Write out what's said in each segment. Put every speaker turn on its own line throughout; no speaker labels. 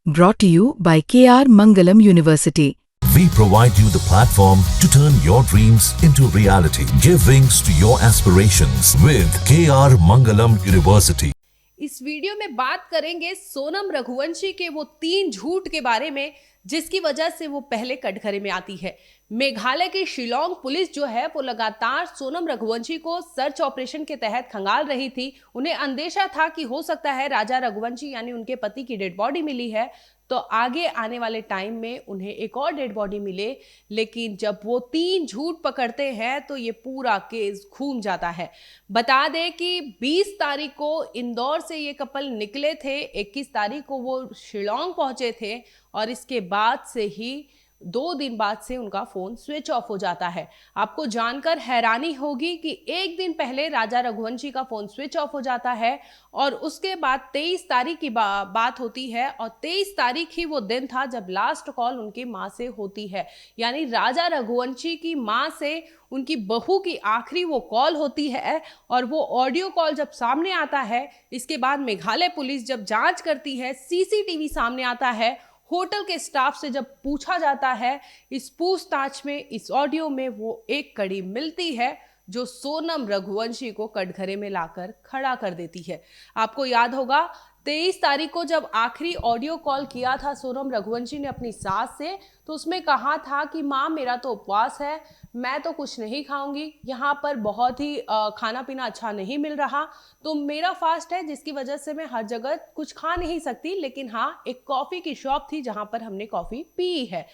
Brought to you by KR Mangalam University.
We provide you the platform to turn your dreams into reality. Give wings to your aspirations with KR Mangalam University.
इस video में बात करेंगे सोनम रघुवंशी के वो 3 झूठ के बारे में जिसकी वजह से वो पहले कटघरे में आती है। मेघालय की शिलोंग पुलिस जो है वो लगातार सोनम रघुवंशी को सर्च ऑपरेशन के तहत खंगाल रही थी। उन्हें अंदेशा था कि हो सकता है राजा रघुवंशी यानी उनके पति की डेड बॉडी मिली है, तो आगे आने वाले टाइम में उन्हें एक और डेड बॉडी मिले। लेकिन जब वो 3 झूठ पकड़ते हैं तो ये पूरा केस घूम जाता है। बता दें कि 20 तारीख को इंदौर से ये कपल निकले थे, 21 तारीख को वो शिलोंग पहुंचे थे और इसके बाद से ही 2 दिन बाद से उनका फोन स्विच ऑफ हो जाता है। आपको जानकर हैरानी होगी कि एक दिन पहले राजा रघुवंशी का फोन स्विच ऑफ हो जाता है और उसके बाद 23 तारीख की बात होती है और 23 तारीख ही वो दिन था जब लास्ट कॉल उनकी माँ से होती है। यानी राजा रघुवंशी की माँ से उनकी बहू की आखिरी वो कॉल होती है और वो ऑडियो कॉल जब सामने आता है, इसके बाद मेघालय पुलिस जब जांच करती है, सीसीटीवी सामने आता है, होटल के स्टाफ से जब पूछा जाता है, इस पूछताछ में इस ऑडियो में वो एक कड़ी मिलती है जो सोनम रघुवंशी को कटघरे में लाकर खड़ा कर देती है। आपको याद होगा 23 तारीख को जब आखिरी ऑडियो कॉल किया था सोनम रघुवंशी ने अपनी सास से, तो उसमें कहा था कि माँ मेरा तो उपवास है, मैं तो कुछ नहीं खाऊंगी, यहाँ पर बहुत ही खाना पीना अच्छा नहीं मिल रहा, तो मेरा फास्ट है जिसकी वजह से मैं हर जगह कुछ खा नहीं सकती, लेकिन हाँ एक कॉफ़ी की शॉप थी जहाँ पर हमने कॉफ़ी पी है।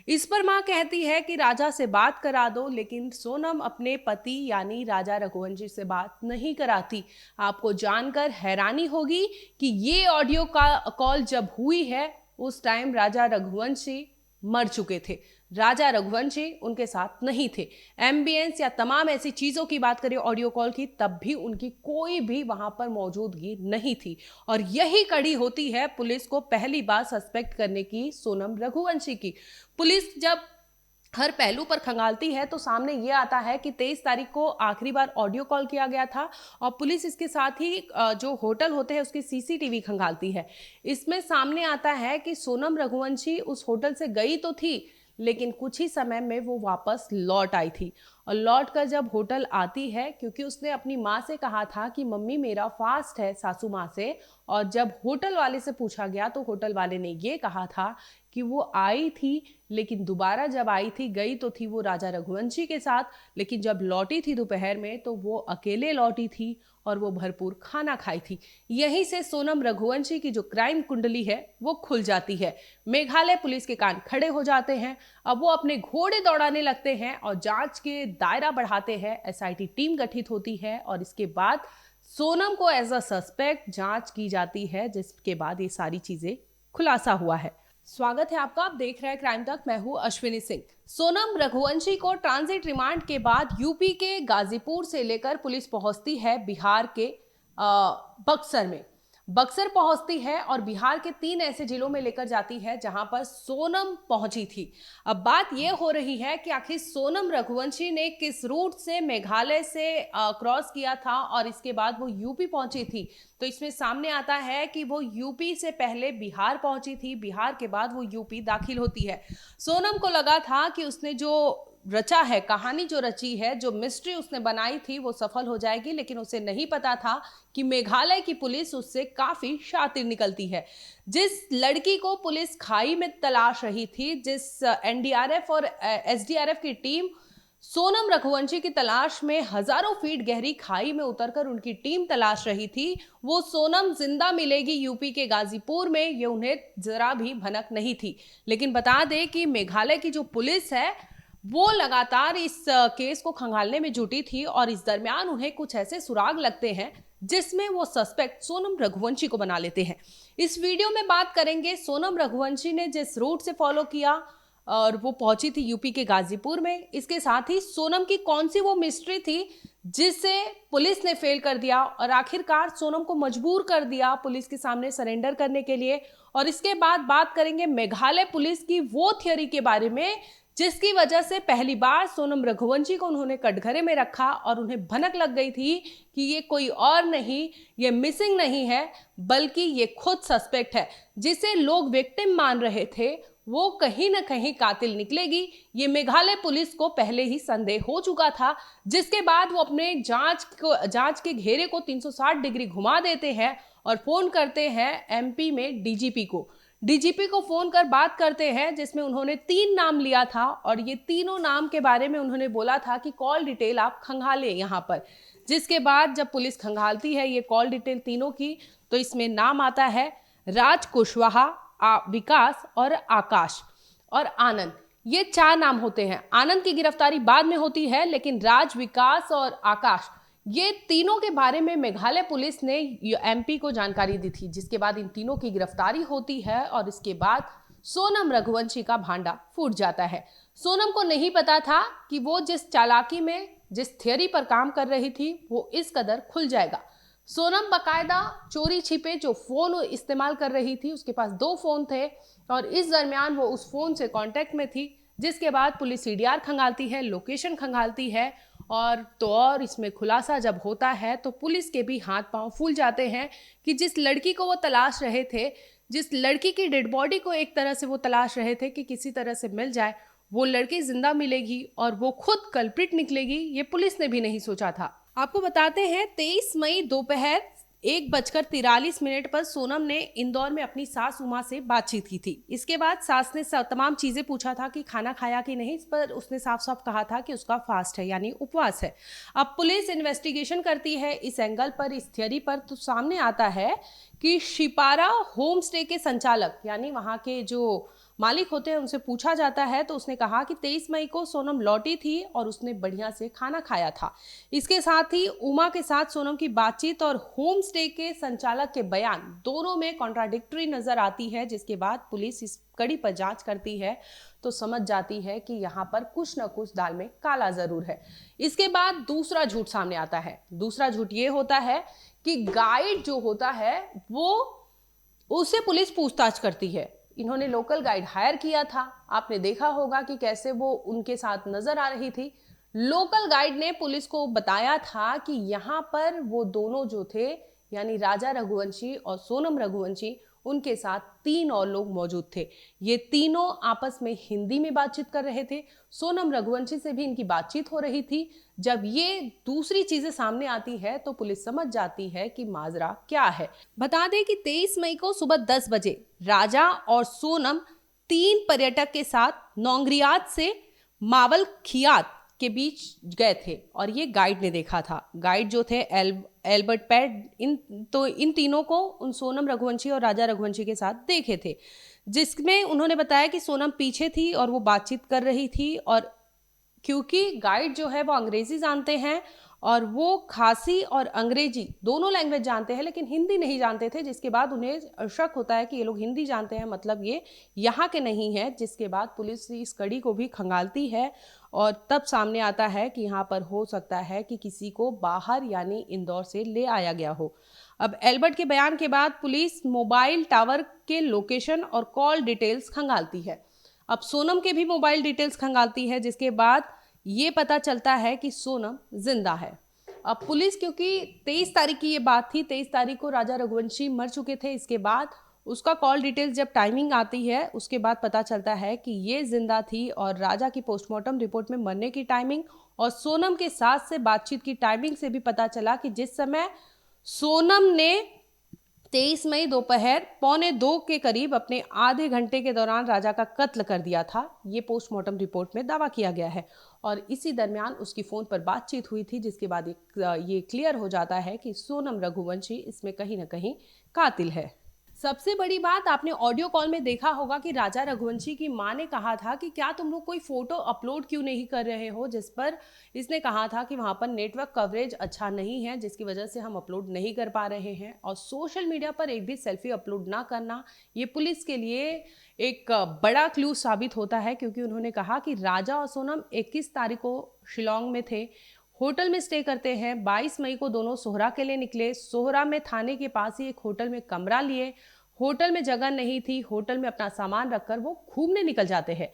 इस पर माँ कहती है कि राजा से बात करा दो, लेकिन सोनम अपने पति यानी राजा रघुवंशी से बात नहीं कराती। आपको जानकर हैरानी होगी कि ये ऑडियो कॉल जब हुई है उस टाइम राजा रघुवंशी मर चुके थे। राजा रघुवंशी उनके साथ नहीं थे। एम्बियंस या तमाम ऐसी चीज़ों की बात करें ऑडियो कॉल की, तब भी उनकी कोई भी वहां पर मौजूदगी नहीं थी और यही कड़ी होती है पुलिस को पहली बार सस्पेक्ट करने की सोनम रघुवंशी की। पुलिस जब हर पहलू पर खंगालती है तो सामने ये आता है कि 23 तारीख को आखिरी बार ऑडियो कॉल किया गया था और पुलिस इसके साथ ही जो होटल होते हैं उसकी सीसीटीवी खंगालती है। इसमें सामने आता है कि सोनम रघुवंशी उस होटल से गई तो थी, लेकिन कुछ ही समय में वो वापस लौट आई थी और लौट कर जब होटल आती है, क्योंकि उसने अपनी माँ से कहा था कि मम्मी मेरा फास्ट है, सासू माँ से, और जब होटल वाले से पूछा गया तो होटल वाले ने ये कहा था कि वो आई थी, लेकिन दोबारा जब आई थी गई तो थी वो राजा रघुवंशी के साथ, लेकिन जब लौटी थी दोपहर में तो वो अकेले लौटी थी और वो भरपूर खाना खाई थी। यहीं से सोनम रघुवंशी की जो क्राइम कुंडली है वो खुल जाती है। मेघालय पुलिस के कान खड़े हो जाते हैं। अब वो अपने घोड़े दौड़ाने लगते हैं और जांच के दायरा बढ़ाते हैं। एसआईटी टीम गठित होती है और इसके बाद सोनम को एज अ सस्पेक्ट जांच की जाती है, जिसके बाद ये सारी चीजें खुलासा हुआ है। स्वागत है आपका, आप देख रहे हैं क्राइम तक, मैं हूं अश्विनी सिंह। सोनम रघुवंशी को ट्रांजिट रिमांड के बाद यूपी के गाजीपुर से लेकर पुलिस पहुंचती है बिहार के बक्सर में। बक्सर पहुंचती है और बिहार के 3 ऐसे जिलों में लेकर जाती है जहां पर सोनम पहुंची थी। अब बात यह हो रही है कि आखिर सोनम रघुवंशी ने किस रूट से मेघालय से क्रॉस किया था और इसके बाद वो यूपी पहुंची थी। तो इसमें सामने आता है कि वो यूपी से पहले बिहार पहुंची थी, बिहार के बाद वो यूपी दाखिल होती है। सोनम को लगा था कि उसने जो रचा है, कहानी जो रची है, जो मिस्ट्री उसने बनाई थी वो सफल हो जाएगी, लेकिन उसे नहीं पता था कि मेघालय की पुलिस उससे काफी शातिर निकलती है। जिस लड़की को पुलिस खाई में तलाश रही थी, जिस एनडीआरएफ और एसडीआरएफ की टीम सोनम रघुवंशी की तलाश में हजारों फीट गहरी खाई में उतरकर उनकी टीम तलाश रही थी, वो सोनम जिंदा मिलेगी यूपी के गाजीपुर में, ये उन्हें जरा भी भनक नहीं थी। लेकिन बता दें कि मेघालय की जो पुलिस है वो लगातार इस केस को खंगालने में जुटी थी और इस दरमियान उन्हें कुछ ऐसे सुराग लगते हैं जिसमें वो सस्पेक्ट सोनम रघुवंशी को बना लेते हैं। इस वीडियो में बात करेंगे सोनम रघुवंशी ने जिस रूट से फॉलो किया और वो पहुंची थी यूपी के गाजीपुर में, इसके साथ ही सोनम की कौन सी वो मिस्ट्री थी जिसे पुलिस ने फेल कर दिया और आखिरकार सोनम को मजबूर कर दिया पुलिस के सामने सरेंडर करने के लिए। और इसके बाद बात करेंगे मेघालय पुलिस की वो थियरी के बारे में जिसकी वजह से पहली बार सोनम रघुवंशी को उन्होंने कटघरे में रखा और उन्हें भनक लग गई थी कि ये कोई और नहीं, ये मिसिंग नहीं है, बल्कि ये खुद सस्पेक्ट है। जिसे लोग विक्टिम मान रहे थे वो कहीं ना कहीं कातिल निकलेगी, ये मेघालय पुलिस को पहले ही संदेह हो चुका था। जिसके बाद वो अपने जांच के घेरे को 360 डिग्री घुमा देते हैं और फोन करते हैं एमपी में डीजीपी को फोन कर बात करते हैं, जिसमें उन्होंने 3 नाम लिया था और ये तीनों नाम के बारे में उन्होंने बोला था कि कॉल डिटेल आप खंगालें यहाँ पर। जिसके बाद जब पुलिस खंगालती है ये कॉल डिटेल तीनों की, तो इसमें नाम आता है राज कुशवाहा, विकास और आकाश और आनंद। ये 4 नाम होते हैं। आनंद की गिरफ्तारी बाद में होती है, लेकिन राज, विकास और आकाश, ये तीनों के बारे में मेघालय पुलिस ने एमपी को जानकारी दी थी। जिसके बाद इन तीनों की गिरफ्तारी होती है और इसके बाद सोनम रघुवंशी का भांडा फूट जाता है। सोनम को नहीं पता था कि वो जिस चालाकी में, जिस थियरी पर काम कर रही थी, वो इस कदर खुल जाएगा। सोनम बकायदा चोरी छिपे जो फोन इस्तेमाल कर रही थी, उसके पास 2 फोन थे और इस दरमियान वो उस फोन से कांटेक्ट में थी। जिसके बाद पुलिस सीडीआर खंगालती है, लोकेशन खंगालती है और इसमें खुलासा जब होता है तो पुलिस के भी हाथ पांव फूल जाते हैं कि जिस लड़की को वो तलाश रहे थे, जिस लड़की की डेड बॉडी को एक तरह से वो तलाश रहे थे कि किसी तरह से मिल जाए, वो लड़की जिंदा मिलेगी और वो खुद कल्प्रिट निकलेगी, ये पुलिस ने भी नहीं सोचा था। आपको बताते हैं 23 मई दोपहर 1:43 पर सोनम ने इंदौर में अपनी सास उमा से बातचीत की थी। इसके बाद सास ने तमाम चीजें पूछा था कि खाना खाया कि नहीं, इस पर उसने साफ साफ कहा था कि उसका फास्ट है यानी उपवास है। अब पुलिस इन्वेस्टिगेशन करती है इस एंगल पर, इस थियरी पर, तो सामने आता है कि शिपारा होम स्टे के संचालक यानी वहां के जो मालिक होते हैं उनसे पूछा जाता है तो उसने कहा कि 23 मई को सोनम लौटी थी और उसने बढ़िया से खाना खाया था। इसके साथ ही उमा के साथ सोनम की बातचीत और होम स्टे के संचालक के बयान दोनों में कॉन्ट्राडिक्टरी नजर आती है। जिसके बाद पुलिस इस कड़ी पर जांच करती है तो समझ जाती है कि यहाँ पर कुछ न कुछ दाल में काला जरूर है। इसके बाद दूसरा झूठ सामने आता है। दूसरा झूठ ये होता है कि गाइड जो होता है वो उससे पुलिस पूछताछ करती है। इन्होंने लोकल गाइड हायर किया था, आपने देखा होगा कि कैसे वो उनके साथ नजर आ रही थी। लोकल गाइड ने पुलिस को बताया था कि यहाँ पर वो दोनों जो थे यानी राजा रघुवंशी और सोनम रघुवंशी, उनके साथ 3 और लोग मौजूद थे। ये तीनों आपस में हिंदी में बातचीत कर रहे थे। सोनम रघुवंशी से भी इनकी बातचीत हो रही थी। जब ये दूसरी चीजें सामने आती है तो पुलिस समझ जाती है कि माजरा क्या है। बता दें कि 23 मई को सुबह 10 बजे राजा और सोनम 3 पर्यटक के साथ नौंगरियात से मावल खियात के बीच गए थे और ये गाइड ने देखा था। गाइड जो थे एल्बर्ट पैड, इन तीनों को उन सोनम रघुवंशी और राजा रघुवंशी के साथ देखे थे, जिसमें उन्होंने बताया कि सोनम पीछे थी और वो बातचीत कर रही थी। और क्योंकि गाइड जो है वो अंग्रेजी जानते हैं और वो खासी और अंग्रेजी दोनों लैंग्वेज जानते हैं, लेकिन हिंदी नहीं जानते थे। जिसके बाद उन्हें शक होता है कि ये लोग हिंदी जानते हैं, मतलब ये यहाँ के नहीं है। जिसके बाद पुलिस इस कड़ी को भी खंगालती है और तब सामने आता है कि यहाँ पर हो सकता है कि किसी को बाहर यानी इंदौर से ले आया गया हो। अब एल्बर्ट के बयान के बाद पुलिस मोबाइल टावर के लोकेशन और कॉल डिटेल्स खंगालती है। अब सोनम के भी मोबाइल डिटेल्स खंगालती है, जिसके बाद ये पता चलता है कि सोनम जिंदा है। अब पुलिस, क्योंकि 23 तारीख की ये बात थी, 23 तारीख को राजा रघुवंशी मर चुके थे। इसके बाद उसका कॉल डिटेल्स जब टाइमिंग आती है उसके बाद पता चलता है कि ये जिंदा थी और राजा की पोस्टमार्टम रिपोर्ट में मरने की टाइमिंग और सोनम के साथ से बातचीत की टाइमिंग से भी पता चला कि जिस समय सोनम ने 23 मई दोपहर 1:45 के करीब अपने आधे घंटे के दौरान राजा का कत्ल कर दिया था, ये पोस्टमार्टम रिपोर्ट में दावा किया गया है। और इसी दरमियान उसकी फ़ोन पर बातचीत हुई थी, जिसके बाद ये क्लियर हो जाता है कि सोनम रघुवंशी इसमें कहीं ना कहीं कातिल है। सबसे बड़ी बात, आपने ऑडियो कॉल में देखा होगा कि राजा रघुवंशी की मां ने कहा था कि क्या तुम लोग कोई फोटो अपलोड क्यों नहीं कर रहे हो, जिस पर इसने कहा था कि वहां पर नेटवर्क कवरेज अच्छा नहीं है, जिसकी वजह से हम अपलोड नहीं कर पा रहे हैं। और सोशल मीडिया पर एक भी सेल्फी अपलोड ना करना, ये पुलिस के लिए एक बड़ा क्लू साबित होता है, क्योंकि उन्होंने कहा कि राजा और सोनम 21 तारीख को शिलोंग में थे, होटल में स्टे करते हैं। 22 मई को दोनों सोहरा के लिए निकले। सोहरा में थाने के पास ही एक होटल में कमरा लिए। होटल में जगह नहीं थी, होटल में अपना सामान रखकर वो घूमने निकल जाते हैं।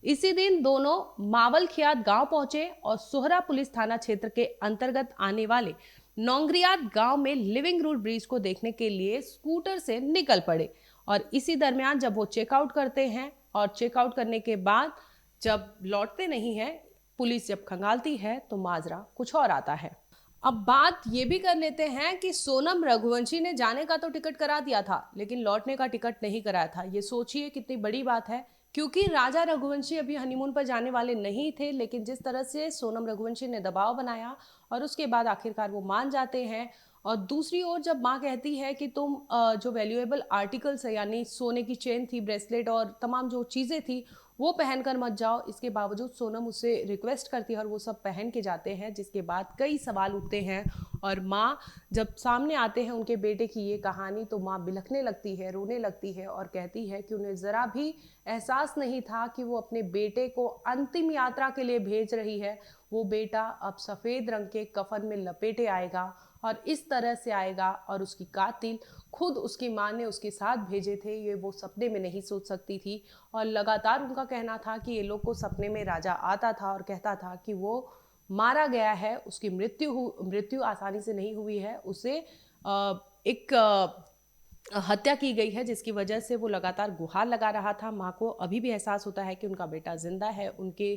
इसी दिन दोनों मावलखियात गांव पहुंचे और सोहरा पुलिस थाना क्षेत्र के अंतर्गत आने वाले नौंगरियात गांव में लिविंग रूट ब्रिज को देखने के लिए स्कूटर से निकल पड़े। और इसी दरमियान जब वो चेकआउट करते हैं और चेकआउट करने के बाद जब लौटते नहीं हैं, पुलिस जब खंगालती है तो माजरा कुछ और आता है। अब बात ये भी कर लेते हैं कि सोनम रघुवंशी ने जाने का तो टिकट करा दिया था, लेकिन लौटने का टिकट नहीं कराया था। ये सोचिए कितनी बड़ी बात है, क्योंकि राजा रघुवंशी अभी हनीमून पर जाने वाले नहीं थे, लेकिन जिस तरह से सोनम रघुवंशी ने दबाव बनाया और उसके बाद आखिरकार वो मान जाते हैं। और दूसरी ओर जब माँ कहती है कि तुम जो वैल्यूएबल आर्टिकल्स है, यानी सोने की चेन थी, ब्रेसलेट और तमाम जो चीज़ें थी, वो पहनकर मत जाओ, इसके बावजूद सोनम उससे रिक्वेस्ट करती है और वो सब पहन के जाते हैं, जिसके बाद कई सवाल उठते हैं। और माँ जब सामने आते हैं उनके बेटे की ये कहानी, तो माँ बिलखने लगती है, रोने लगती है और कहती है कि उन्हें ज़रा भी एहसास नहीं था कि वो अपने बेटे को अंतिम यात्रा के लिए भेज रही है। वो बेटा अब सफ़ेद रंग के कफन में लपेटे आएगा और इस तरह से आएगा, और उसकी कातिल खुद उसकी माँ ने उसके साथ भेजे थे, ये वो सपने में नहीं सोच सकती थी। और लगातार उनका कहना था कि ये लोग को सपने में राजा आता था और कहता था कि वो मारा गया है, उसकी मृत्यु आसानी से नहीं हुई है, उसे एक हत्या की गई है, जिसकी वजह से वो लगातार गुहार लगा रहा था। माँ को अभी भी एहसास होता है कि उनका बेटा जिंदा है उनके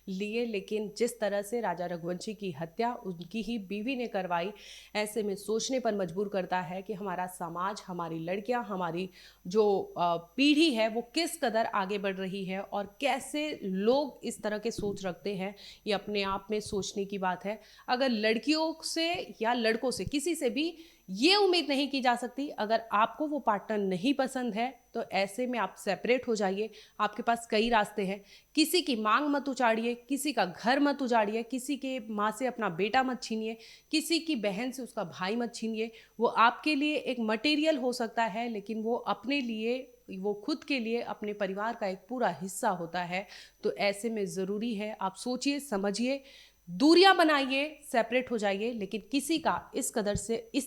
लिए, लेकिन जिस तरह से राजा रघुवंशी की हत्या उनकी ही बीवी ने करवाई, ऐसे में सोचने पर मजबूर करता है कि हमारा समाज, हमारी लड़कियां, हमारी जो पीढ़ी है वो किस कदर आगे बढ़ रही है और कैसे लोग इस तरह के सोच रखते हैं। ये अपने आप में सोचने की बात है। अगर लड़कियों से या लड़कों से, किसी से भी ये उम्मीद नहीं की जा सकती, अगर आपको वो पार्टनर नहीं पसंद है तो ऐसे में आप सेपरेट हो जाइए। आपके पास कई रास्ते हैं। किसी की मांग मत उजाड़िए, किसी का घर मत उजाड़िए, किसी के माँ से अपना बेटा मत छीनिए, किसी की बहन से उसका भाई मत छीनिए। वो आपके लिए एक मटेरियल हो सकता है, लेकिन वो अपने लिए, वो खुद के लिए, अपने परिवार का एक पूरा हिस्सा होता है। तो ऐसे में ज़रूरी है आप सोचिए, समझिए, दूरियां बनाइए, सेपरेट हो जाइए, लेकिन किसी का इस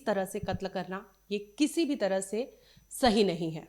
तरह से कत्ल करना ये किसी भी तरह से सही नहीं है।